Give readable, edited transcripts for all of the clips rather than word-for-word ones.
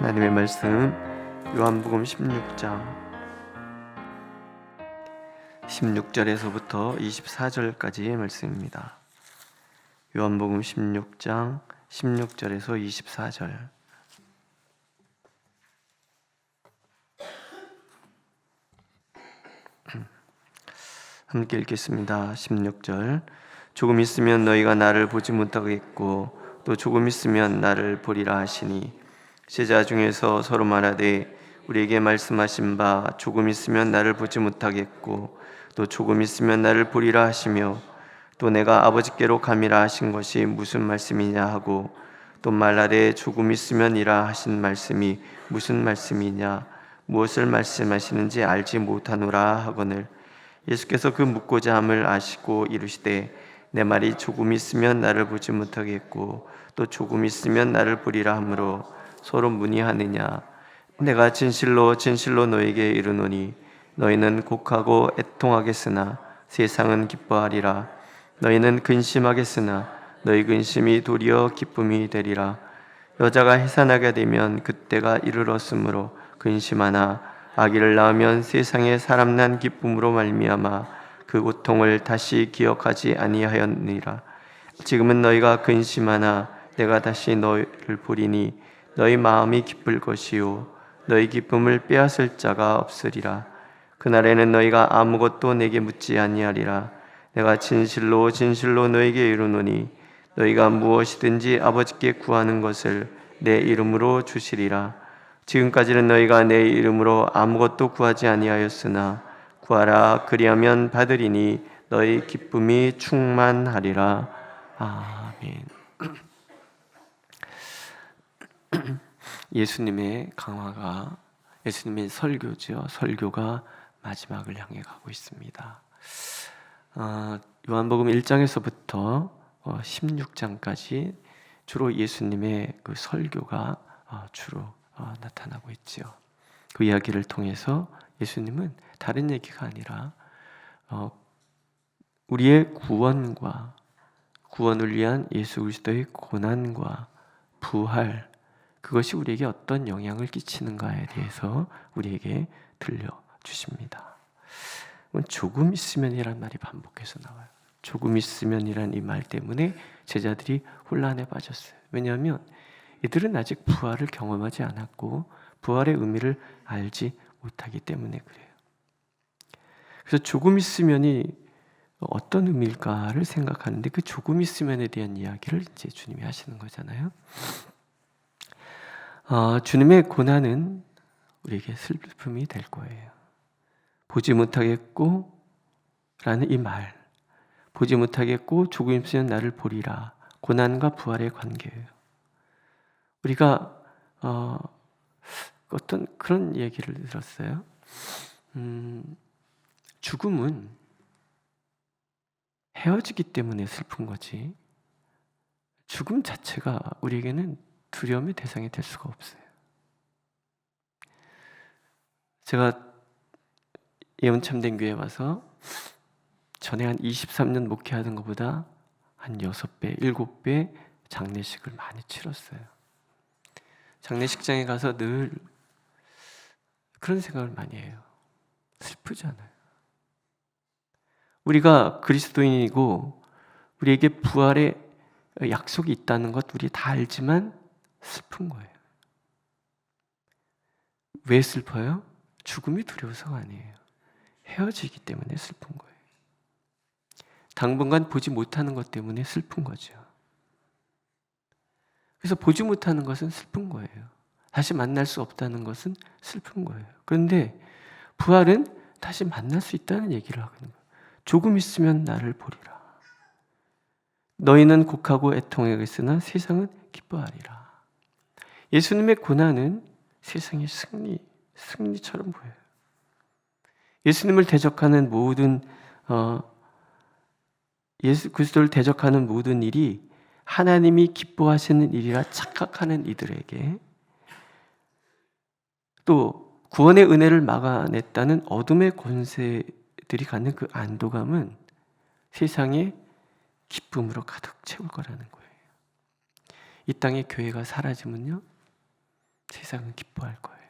하나님의 말씀 요한복음 16절에서부터 24절까지의 말씀입니다. 요한복음 16장 16절에서 24절. 함께 읽겠습니다. 16절. 조금 있으면 너희가 나를 보지 못하겠고 또 조금 있으면 나를 보리라 하시니 제자 중에서 서로 말하되 우리에게 말씀하신 바 조금 있으면 나를 보지 못하겠고 또 조금 있으면 나를 보리라 하시며 또 내가 아버지께로 감이라 하신 것이 무슨 말씀이냐 하고 또 말하되 조금 있으면이라 하신 말씀이 무슨 말씀이냐 무엇을 말씀하시는지 알지 못하노라 하거늘 예수께서 그 묻고자 함을 아시고 이르시되 내 말이 조금 있으면 나를 보지 못하겠고 또 조금 있으면 나를 보리라 하므로 서로 문의하느냐. 내가 진실로 진실로 너에게 이르노니 너희는 곡하고 애통하겠으나 세상은 기뻐하리라. 너희는 근심하겠으나 너희 근심이 도리어 기쁨이 되리라. 여자가 해산하게 되면 그때가 이르렀으므로 근심하나 아기를 낳으면 세상에 사람 난 기쁨으로 말미암아 그 고통을 다시 기억하지 아니하였느니라. 지금은 너희가 근심하나 내가 다시 너희를 보리니 너희 마음이 기쁠 것이요 너희 기쁨을 빼앗을 자가 없으리라. 그날에는 너희가 아무것도 내게 묻지 아니하리라. 내가 진실로 진실로 너희에게 이르노니 너희가 무엇이든지 아버지께 구하는 것을 내 이름으로 주시리라. 지금까지는 너희가 내 이름으로 아무것도 구하지 아니하였으나 구하라 그리하면 받으리니 너희 기쁨이 충만하리라. 아멘. 예수님의 강화가 예수님의 설교죠. 설교가 마지막을 향해 가고 있습니다. 요한복음 1장에서부터 16장까지 주로 예수님의 그 설교가 주로 나타나고 있지요. 그 이야기를 통해서 예수님은 다른 얘기가 아니라 우리의 구원과 구원을 위한 예수 그리스도의 고난과 부활 그것이 우리에게 어떤 영향을 끼치는가에 대해서 우리에게 들려주십니다. 조금 있으면이란 말이 반복해서 나와요. 조금 있으면이란 이 말 때문에 제자들이 혼란에 빠졌어요. 왜냐하면 이들은 아직 부활을 경험하지 않았고 부활의 의미를 알지 못하기 때문에 그래요. 그래서 조금 있으면이 어떤 의미일까를 생각하는데 그 조금 있으면에 대한 이야기를 이제 주님이 하시는 거잖아요. 주님의 고난은 우리에게 슬픔이 될 거예요. 보지 못하겠고 라는 이 말, 보지 못하겠고 조금 있으면 나를 보리라. 고난과 부활의 관계예요. 우리가 어떤 그런 얘기를 들었어요. 죽음은 헤어지기 때문에 슬픈 거지 죽음 자체가 우리에게는 두려움의 대상이 될 수가 없어요. 제가 예언참된 교회에 와서 전에 한 23년 목회하던 것보다 한 6배, 7배 장례식을 많이 치렀어요. 장례식장에 가서 늘 그런 생각을 많이 해요. 슬프잖아요. 우리가 그리스도인이고 우리에게 부활의 약속이 있다는 것 우리 다 알지만 슬픈 거예요. 왜 슬퍼요? 죽음이 두려워서가 아니에요. 헤어지기 때문에 슬픈 거예요. 당분간 보지 못하는 것 때문에 슬픈 거죠. 그래서 보지 못하는 것은 슬픈 거예요. 다시 만날 수 없다는 것은 슬픈 거예요. 그런데 부활은 다시 만날 수 있다는 얘기를 하는 거예요. 조금 있으면 나를 보리라. 너희는 곡하고 애통하겠으나 세상은 기뻐하리라. 예수님의 고난은 세상의 승리처럼 보여요. 예수님을 대적하는 모든 예수 그리스도를 대적하는 모든 일이 하나님이 기뻐하시는 일이라 착각하는 이들에게 또 구원의 은혜를 막아냈다는 어둠의 권세들이 갖는 그 안도감은 세상의 기쁨으로 가득 채울 거라는 거예요. 이 땅에 교회가 사라지면요, 세상은 기뻐할 거예요.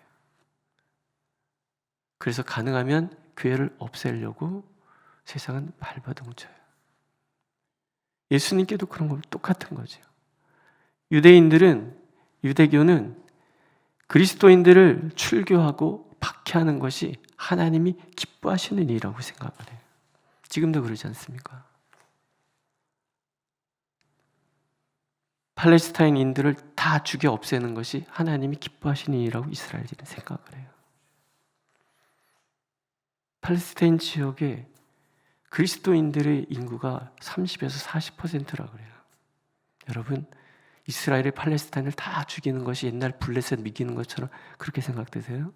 그래서 가능하면 교회를 없애려고 세상은 발버둥쳐요. 예수님께도 그런 거 똑같은 거죠. 유대교는 그리스도인들을 출교하고 박해하는 것이 하나님이 기뻐하시는 일이라고 생각을 해요. 지금도 그러지 않습니까? 팔레스타인인들을 다 죽여 없애는 것이 하나님이 기뻐하시는 일이라고 이스라엘인은 생각을 해요. 팔레스타인 지역에 그리스도인들의 인구가 30에서 40%라고 그래요. 여러분, 이스라엘이 팔레스타인을 다 죽이는 것이 옛날 블레셋 미기는 것처럼 그렇게 생각되세요?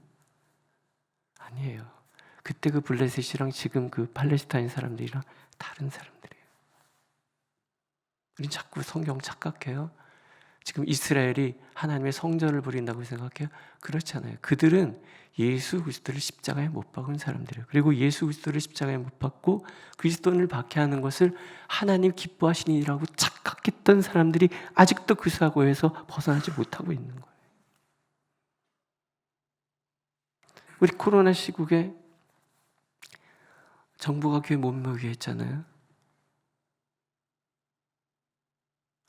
아니에요. 그때 그 블레셋이랑 지금 그 팔레스타인 사람들이랑 다른 사람들이에요. 우린 자꾸 성경 착각해요. 지금 이스라엘이 하나님의 성전을 부린다고 생각해요? 그렇지 않아요. 그들은 예수 그리스도를 십자가에 못 박은 사람들이에요. 그리고 예수 그리스도를 십자가에 못 박고 그리스도를 박해하는 것을 하나님 기뻐하시니라고 착각했던 사람들이 아직도 그 사고에서 벗어나지 못하고 있는 거예요. 우리 코로나 시국에 정부가 교회 못 모이게 했잖아요.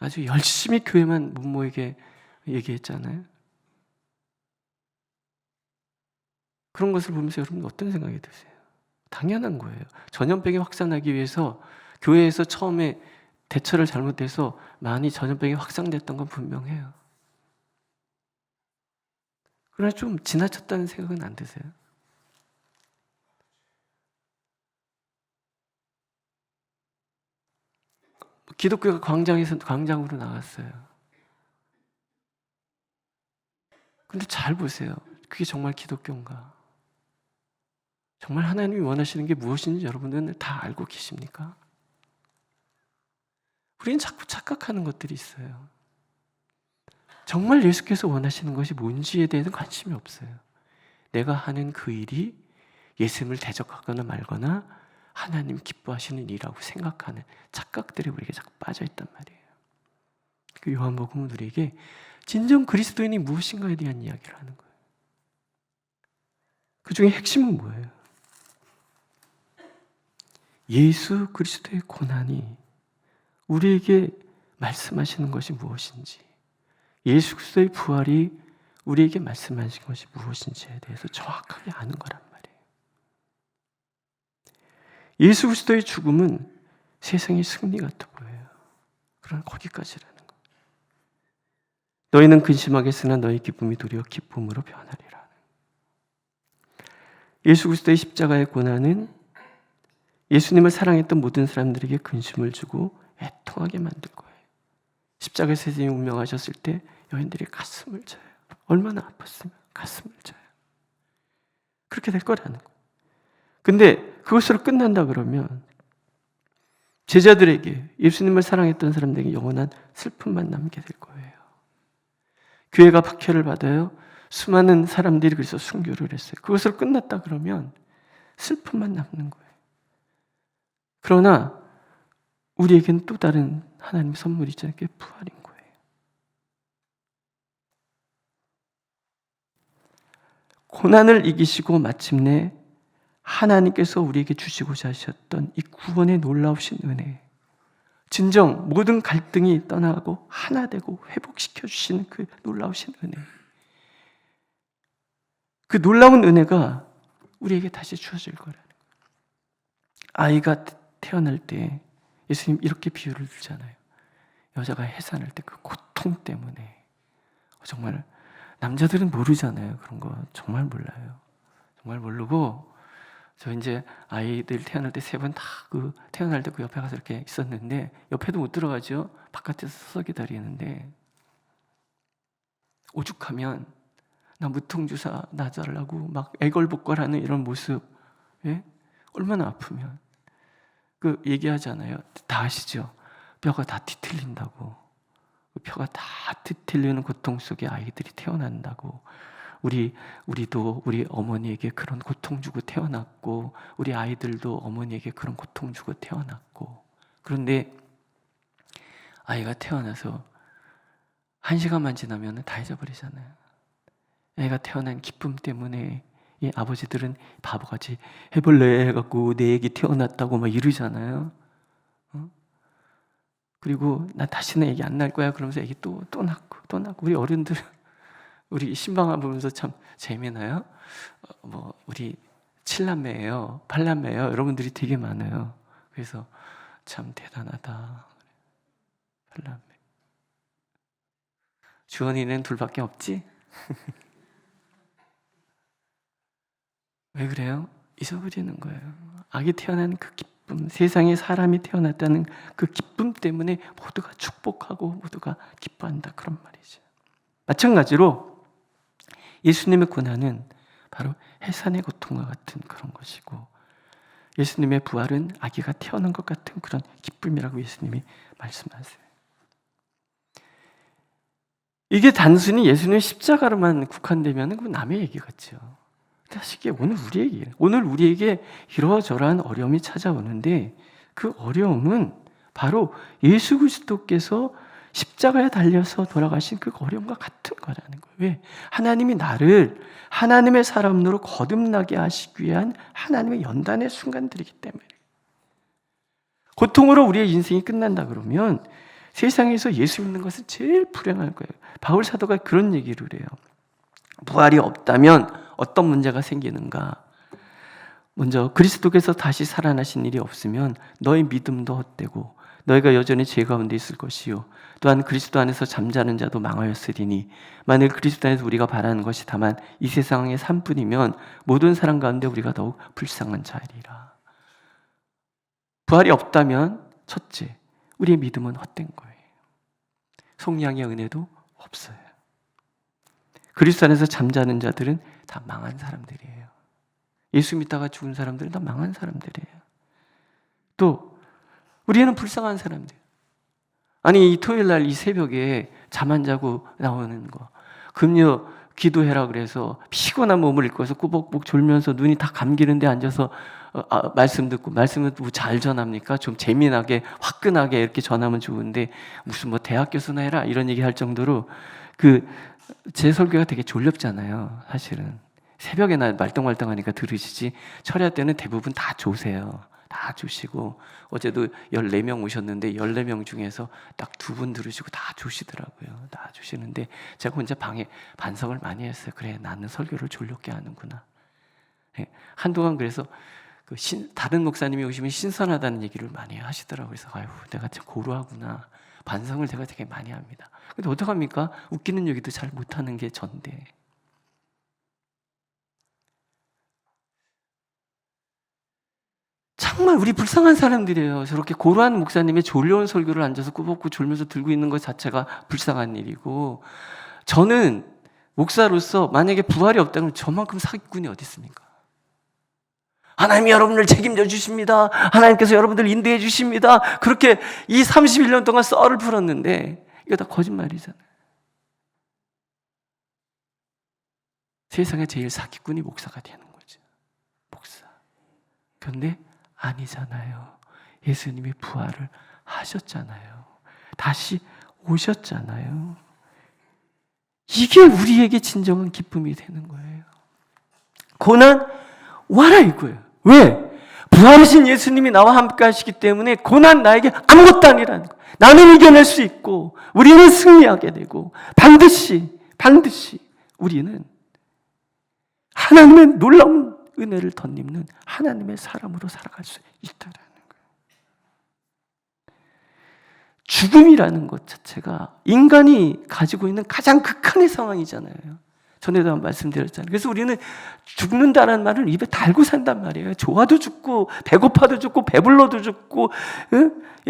아주 열심히 교회만 못 모이게 얘기했잖아요. 그런 것을 보면서 여러분 어떤 생각이 드세요? 당연한 거예요. 전염병이 확산하기 위해서 교회에서 처음에 대처를 잘못해서 많이 전염병이 확산됐던 건 분명해요. 그러나 좀 지나쳤다는 생각은 안 드세요? 기독교가 광장으로 나갔어요. 근데 잘 보세요. 그게 정말 기독교인가? 정말 하나님이 원하시는 게 무엇인지 여러분들은 다 알고 계십니까? 우리는 자꾸 착각하는 것들이 있어요. 정말 예수께서 원하시는 것이 뭔지에 대해서 관심이 없어요. 내가 하는 그 일이 예수님을 대적하거나 말거나 하나님 기뻐하시는 일이라고 생각하는 착각들에 우리에게 자꾸 빠져있단 말이에요. 그 요한복음은 우리에게 진정 그리스도인이 무엇인가에 대한 이야기를 하는 거예요. 그 중에 핵심은 뭐예요? 예수 그리스도의 고난이 우리에게 말씀하시는 것이 무엇인지, 예수 그리스도의 부활이 우리에게 말씀하신 것이 무엇인지에 대해서 정확하게 아는 거란 말이에요. 예수 그리스도의 죽음은 세상의 승리 같아 보여요. 그러나 거기까지라는 거. 너희는 근심하겠으나 너희 기쁨이 도리어 기쁨으로 변하리라. 예수 그리스도의 십자가의 고난은 예수님을 사랑했던 모든 사람들에게 근심을 주고 애통하게 만든 거예요. 십자가에서 예수님이 운명하셨을 때 여인들이 가슴을 쳐요. 얼마나 아팠으면 가슴을 쳐요. 그렇게 될 거라는 거예요. 근데 그것으로 끝난다 그러면 제자들에게, 예수님을 사랑했던 사람들에게 영원한 슬픔만 남게 될 거예요. 교회가 박해를 받아요. 수많은 사람들이 그래서 순교를 했어요. 그것으로 끝났다 그러면 슬픔만 남는 거예요. 그러나 우리에겐 또 다른 하나님의 선물이 있잖아요. 그게 부활인 거예요. 고난을 이기시고 마침내 하나님께서 우리에게 주시고자 하셨던 이 구원의 놀라우신 은혜, 진정 모든 갈등이 떠나고 하나 되고 회복시켜 주시는 그 놀라우신 은혜, 그 놀라운 은혜가 우리에게 다시 주어질 거라는 거예요. 아이가 태어날 때 예수님 이렇게 비유를 들잖아요. 여자가 해산할 때 그 고통 때문에, 정말 남자들은 모르잖아요. 그런 거 정말 몰라요. 정말 모르고, 저 이제 아이들 태어날 때 3번 다 그 태어날 때 그 옆에 가서 이렇게 있었는데 옆에도 못 들어가죠. 바깥에서 서서 기다리는데 오죽하면 나 무통주사 놔달라고 막 애걸복걸하는 이런 모습, 예? 얼마나 아프면 그 얘기하잖아요. 다 아시죠? 뼈가 다 뒤틀린다고. 뼈가 다 뒤틀리는 고통 속에 아이들이 태어난다고. 우리도 우리 어머니에게 그런 고통 주고 태어났고, 우리 아이들도 어머니에게 그런 고통 주고 태어났고. 그런데 아이가 태어나서 1시간만 지나면 다 잊어버리잖아요. 애가 태어난 기쁨 때문에 이 아버지들은 바보같이 해볼래 해갖고 내 애기 태어났다고 막 이러잖아요. 그리고 나 다시는 애기 안 낳을 거야 그러면서 애기 또 낳고 우리 어른들 우리 신방아 보면서 참 재미나요? 우리 7남매예요 8남매예요 여러분들이 되게 많아요. 그래서 참 대단하다. 8남매. 주원이는 둘밖에 없지? 왜 그래요? 잊어버리는 거예요. 아기 태어난 그 기쁨, 세상에 사람이 태어났다는 그 기쁨 때문에 모두가 축복하고 모두가 기뻐한다 그런 말이죠. 마찬가지로 예수님의 고난은 바로 해산의 고통과 같은 그런 것이고 예수님의 부활은 아기가 태어난 것 같은 그런 기쁨이라고 예수님이 말씀하세요. 이게 단순히 예수님의 십자가로만 국한되면 그 남의 얘기 같죠. 사실 이게 오늘 우리 얘기예요. 오늘 우리에게 이러저러한 어려움이 찾아오는데 그 어려움은 바로 예수 그리스도께서 십자가에 달려서 돌아가신 그 어려움과 같은 거라는 거예요. 왜? 하나님이 나를 하나님의 사람으로 거듭나게 하시기 위한 하나님의 연단의 순간들이기 때문에 고통으로 우리의 인생이 끝난다 그러면 세상에서 예수 믿는 것은 제일 불행할 거예요. 바울 사도가 그런 얘기를 해요. 부활이 없다면 어떤 문제가 생기는가? 먼저 그리스도께서 다시 살아나신 일이 없으면 너의 믿음도 헛되고 너희가 여전히 죄 가운데 있을 것이요 또한 그리스도 안에서 잠자는 자도 망하였으리니 만일 그리스도 안에서 우리가 바라는 것이 다만 이 세상의 삶뿐이면 모든 사람 가운데 우리가 더욱 불쌍한 자이리라. 부활이 없다면 첫째, 우리의 믿음은 헛된 거예요. 속량의 은혜도 없어요. 그리스도 안에서 잠자는 자들은 다 망한 사람들이에요. 예수 믿다가 죽은 사람들은 다 망한 사람들이에요. 또 우리는 불쌍한 사람들. 아니 이 토요일 날 이 새벽에 잠 안 자고 나오는 거. 금요 기도해라 그래서 피곤한 몸을 입고서 꾸벅꾸벅 졸면서 눈이 다 감기는데 앉아서 말씀 듣고 말씀은 뭐 잘 전합니까? 좀 재미나게 화끈하게 이렇게 전하면 좋은데 무슨 뭐 대학 교수나 해라 이런 얘기 할 정도로 제 설교가 되게 졸렵잖아요. 사실은 새벽에나 말똥말똥하니까 들으시지 철야 때는 대부분 다 조세요. 다 조시고 어제도 14명 오셨는데 14명 중에서 딱 2분 들으시고 다 조시더라고요. 다 조시는데 제가 혼자 방에 반성을 많이 했어요. 그래 나는 설교를 졸렵게 하는구나. 한동안 그래서 다른 목사님이 오시면 신선하다는 얘기를 많이 하시더라고요. 그래서 아유 내가 참 고루하구나. 반성을 제가 되게 많이 합니다. 근데 어떡합니까? 웃기는 얘기도 잘 못하는 게 전데. 정말 우리 불쌍한 사람들이에요. 저렇게 고루한 목사님의 졸려온 설교를 앉아서 꾸벅꾸벅 졸면서 들고 있는 것 자체가 불쌍한 일이고 저는 목사로서 만약에 부활이 없다면 저만큼 사기꾼이 어디 있습니까? 하나님이 여러분을 책임져 주십니다. 하나님께서 여러분들 인도해 주십니다. 그렇게 이 31년 동안 썰을 풀었는데 이거 다 거짓말이잖아요. 세상에 제일 사기꾼이 목사가 되는 거죠. 목사. 그런데 아니잖아요. 예수님이 부활을 하셨잖아요. 다시 오셨잖아요. 이게 우리에게 진정한 기쁨이 되는 거예요. 고난 와라 이거예요. 왜? 부활하신 예수님이 나와 함께 하시기 때문에 고난 나에게 아무것도 아니라는 거예요. 나는 이겨낼 수 있고 우리는 승리하게 되고 반드시 우리는 하나님의 놀라운 은혜를 덧입는 하나님의 사람으로 살아갈 수 있다라는 거예요. 죽음이라는 것 자체가 인간이 가지고 있는 가장 극한의 상황이잖아요. 전에도 한번 말씀드렸잖아요. 그래서 우리는 죽는다는 말을 입에 달고 산단 말이에요. 좋아도 죽고 배고파도 죽고 배불러도 죽고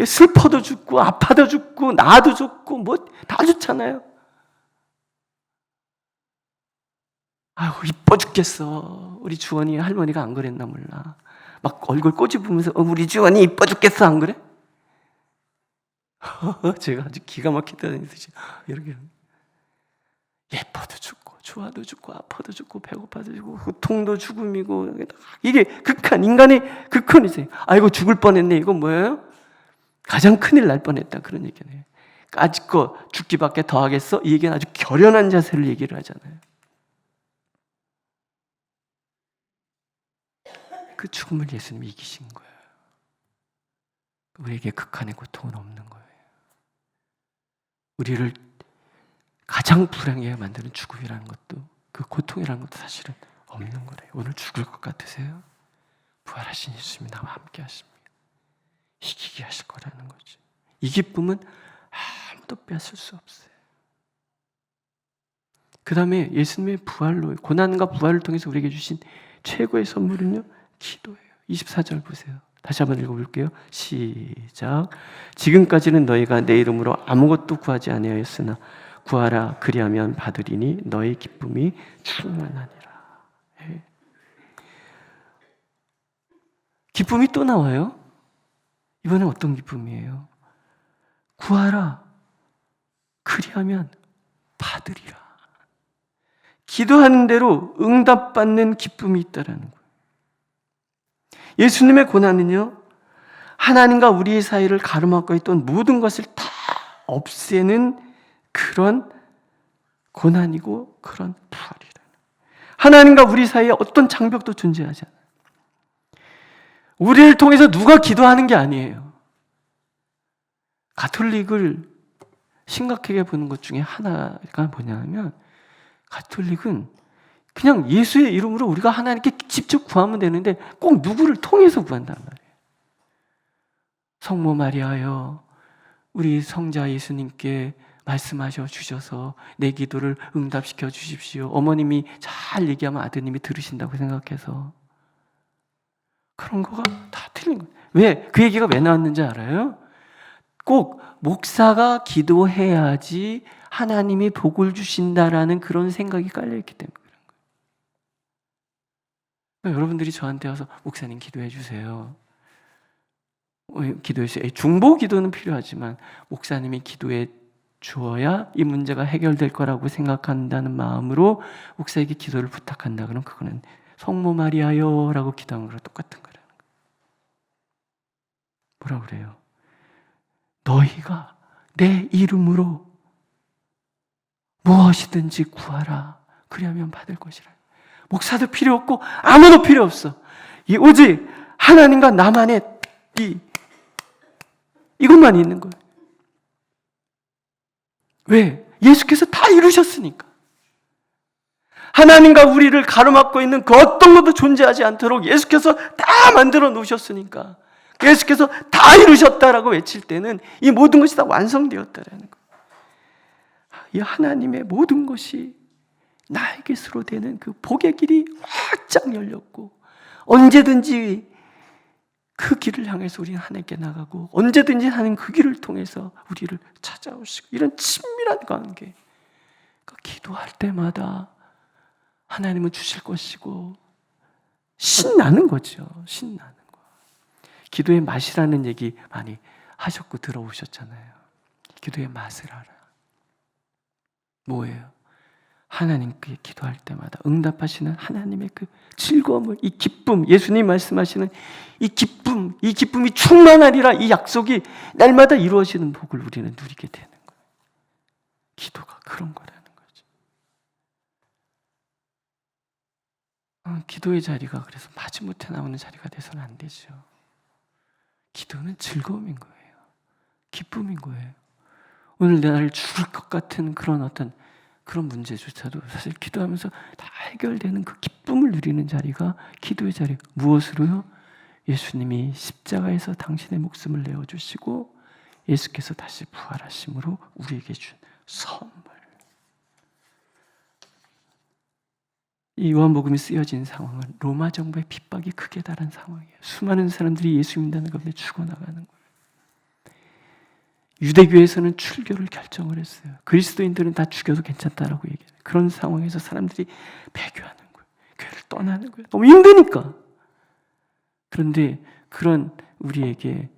슬퍼도 죽고 아파도 죽고 나도 죽고 뭐 다 죽잖아요. 아유 이뻐 죽겠어. 우리 주원이 할머니가 안 그랬나 몰라. 막 얼굴 꼬집으면서 우리 주원이 이뻐 죽겠어 안 그래? 제가 아주 기가 막히다는 듯이 이렇게 예뻐도 죽고 좋아도 죽고 아파도 죽고 배고파도 죽고 고통도 죽음이고 이게 극한 인간의 극한이세요. 아이고 죽을 뻔했네. 이건 뭐예요? 가장 큰일 날 뻔했다 그런 얘기네요. 까짓 거 죽기밖에 더 하겠어? 이 얘기는 아주 결연한 자세를 얘기를 하잖아요. 그 죽음을 예수님이 이기신 거예요. 우리에게 극한의 고통은 없는 거예요. 우리를 가장 불행하게 만드는 죽음이라는 것도, 그 고통이라는 것도 사실은 없는 거래요. 오늘 죽을 것 같으세요? 부활하신 예수님이 나와 함께 하십니다. 이기게 하실 거라는 거죠. 이 기쁨은 아무도 뺏을 수 없어요. 그 다음에 예수님의 부활로, 고난과 부활을 통해서 우리에게 주신 최고의 선물은요, 기도예요. 24절 보세요. 다시 한번 읽어볼게요. 시작. 지금까지는 너희가 내 이름으로 아무것도 구하지 아니하였으나 구하라, 그리하면 받으리니 너희 기쁨이 충만하니라. 예. 기쁨이 또 나와요. 이번엔 어떤 기쁨이에요? 구하라, 그리하면 받으리라. 기도하는 대로 응답받는 기쁨이 있다라는 거예요. 예수님의 고난은요, 하나님과 우리의 사이를 가로막고 있던 모든 것을 다 없애는 그런 고난이고 그런 부활이라는 거예요. 하나님과 우리 사이에 어떤 장벽도 존재하지 않아요. 우리를 통해서 누가 기도하는 게 아니에요. 가톨릭을 심각하게 보는 것 중에 하나가 뭐냐면, 가톨릭은 그냥 예수의 이름으로 우리가 하나님께 직접 구하면 되는데 꼭 누구를 통해서 구한단 말이에요. 성모 마리아여, 우리 성자 예수님께 말씀하셔 주셔서 내 기도를 응답시켜 주십시오. 어머님이 잘 얘기하면 아드님이 들으신다고 생각해서. 그런 거가 다 틀린 거예요. 왜? 그 얘기가 왜 나왔는지 알아요? 꼭 목사가 기도해야지 하나님이 복을 주신다라는 그런 생각이 깔려있기 때문에 그런 거예요. 그러니까 여러분들이 저한테 와서 목사님 기도해 주세요. 기도해 주세요. 중보 기도는 필요하지만 목사님이 기도해 주어야 이 문제가 해결될 거라고 생각한다는 마음으로 목사에게 기도를 부탁한다. 그럼 그거는 성모 마리아요 라고 기도한 거랑 똑같은 거라는 거예요. 뭐라 그래요? 너희가 내 이름으로 무엇이든지 구하라. 그리하면 받을 것이라. 목사도 필요 없고 아무도 필요 없어. 오직 하나님과 나만의 이것만 있는 거예요. 왜? 예수께서 다 이루셨으니까. 하나님과 우리를 가로막고 있는 그 어떤 것도 존재하지 않도록 예수께서 다 만들어 놓으셨으니까, 예수께서 다 이루셨다라고 외칠 때는 이 모든 것이 다 완성되었다라는 거예요. 이 하나님의 모든 것이 나에게로 되는 그 복의 길이 확장 열렸고, 언제든지 그 길을 향해서 우리는 하나님께 나가고, 언제든지 하는 그 길을 통해서 우리를 찾아오시고, 이런 친밀한 관계. 그러니까 기도할 때마다 하나님은 주실 것이고 신나는 거죠. 신나는 거. 기도의 맛이라는 얘기 많이 하셨고 들어오셨잖아요. 기도의 맛을 알아. 뭐예요? 하나님께 기도할 때마다 응답하시는 하나님의 그 즐거움을, 이 기쁨, 예수님 말씀하시는 이 기쁨이 충만하리라, 이 약속이 날마다 이루어지는 복을 우리는 누리게 되는 거예요. 기도가 그런 거라는 거죠. 기도의 자리가 그래서 마지못해 나오는 자리가 돼서는 안 되죠. 기도는 즐거움인 거예요. 기쁨인 거예요. 오늘 나를 죽을 것 같은 그런 어떤 그런 문제조차도 사실 기도하면서 다 해결되는 그 기쁨을 누리는 자리가 기도의 자리. 무엇으로요? 예수님이 십자가에서 당신의 목숨을 내어주시고 예수께서 다시 부활하심으로 우리에게 준 선물. 이 요한복음이 쓰여진 상황은 로마 정부의 핍박이 극에 달한 상황이에요. 수많은 사람들이 예수 믿는다는 것에 죽어나가는 거예요. 유대교에서는 출교를 결정을 했어요. 그리스도인들은 다 죽여도 괜찮다라고 얘기해요. 그런 상황에서 사람들이 배교하는 거예요. 교회를 떠나는 거예요. 너무 힘드니까. 그런데 그런 우리에게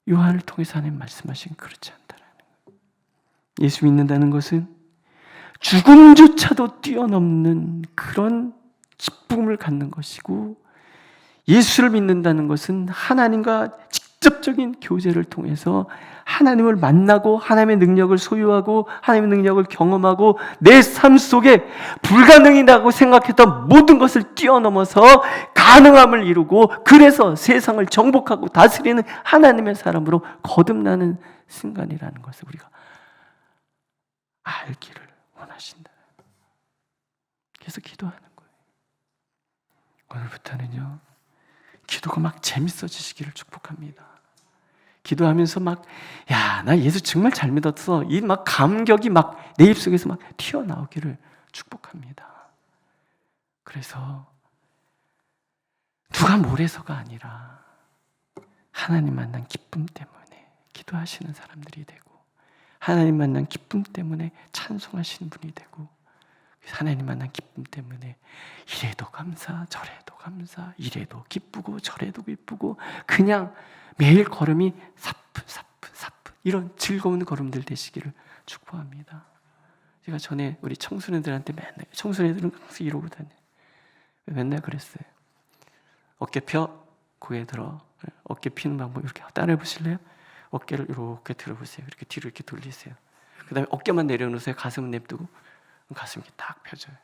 요한을 통해서 하나님 말씀하신 그렇지 않다라는 거예요. 예수 믿는다는 것은 죽음조차도 뛰어넘는 그런 기쁨을 갖는 것이고, 예수를 믿는다는 것은 하나님과 직접적인 교제를 통해서 하나님을 만나고 하나님의 능력을 소유하고 하나님의 능력을 경험하고 내 삶 속에 불가능이라고 생각했던 모든 것을 뛰어넘어서 가능함을 이루고 그래서 세상을 정복하고 다스리는 하나님의 사람으로 거듭나는 순간이라는 것을 우리가 알기를 원하신다. 그래서 기도하는 거예요. 오늘부터는요, 기도가 막 재밌어지시기를 축복합니다. 기도하면서 막, 야, 나 예수 정말 잘 믿었어. 이 막 감격이 막 내 입속에서 막 튀어나오기를 축복합니다. 그래서 누가 뭐래서가 아니라 하나님 만난 기쁨 때문에 기도하시는 사람들이 되고, 하나님 만난 기쁨 때문에 찬송하시는 분이 되고, 하나님 만난 기쁨 때문에 이래도 감사 저래도 감사, 이래도 기쁘고 저래도 기쁘고, 그냥 매일 걸음이 사뿐 이런 즐거운 걸음들 되시기를 축복합니다. 제가 전에 우리 청소년들한테 맨날, 청소년들은 항상 이러고 다녀요. 맨날 그랬어요. 어깨 펴, 고개 들어. 어깨 피는 방법 이렇게 따라해 보실래요? 어깨를 이렇게 들어보세요. 이렇게 뒤로 이렇게 돌리세요. 그 다음에 어깨만 내려놓으세요. 가슴은 냅두고 가슴 이렇게 딱 펴줘요.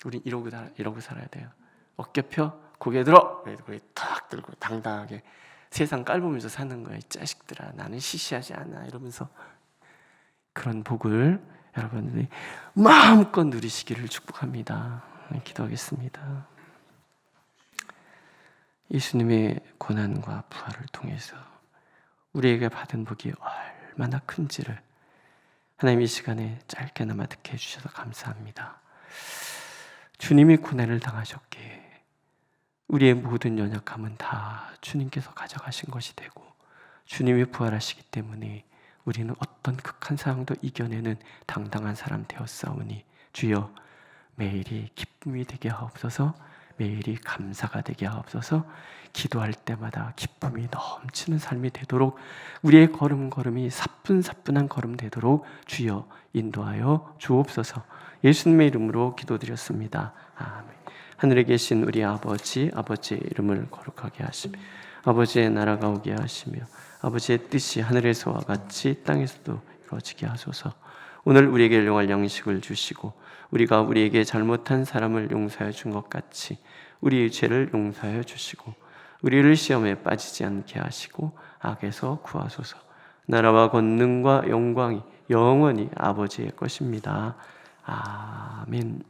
우린 이러고 살아야 돼요. 어깨 펴, 고개 들어. 고개 탁 들고 당당하게 세상 깔보면서 사는 거예요. 이 자식들아, 나는 시시하지 않아. 이러면서 그런 복을 여러분들이 마음껏 누리시기를 축복합니다. 기도하겠습니다. 예수님의 고난과 부활을 통해서 우리에게 받은 복이 얼마나 큰지를 하나님 이 시간에 짧게나마 듣게 해주셔서 감사합니다. 주님이 고난을 당하셨기에 우리의 모든 연약함은 다 주님께서 가져가신 것이 되고, 주님이 부활하시기 때문에 우리는 어떤 극한 상황도 이겨내는 당당한 사람 되었사오니 주여 매일이 기쁨이 되게 하옵소서, 매일이 감사가 되게 하옵소서, 기도할 때마다 기쁨이 넘치는 삶이 되도록 우리의 걸음걸음이 사뿐사뿐한 걸음 되도록 주여 인도하여 주옵소서. 예수님의 이름으로 기도드렸습니다. 아멘. 하늘에 계신 우리 아버지의 이름을 거룩하게 하시며 아버지의 나라가 오게 하시며 아버지의 뜻이 하늘에서와 같이 땅에서도 이루어지게 하소서. 오늘 우리에게 일용할 양식을 주시고 우리가 우리에게 잘못한 사람을 용서해 준 것 같이 우리의 죄를 용서해 주시고 우리를 시험에 빠지지 않게 하시고 악에서 구하소서. 나라와 권능과 영광이 영원히 아버지의 것입니다. 아멘.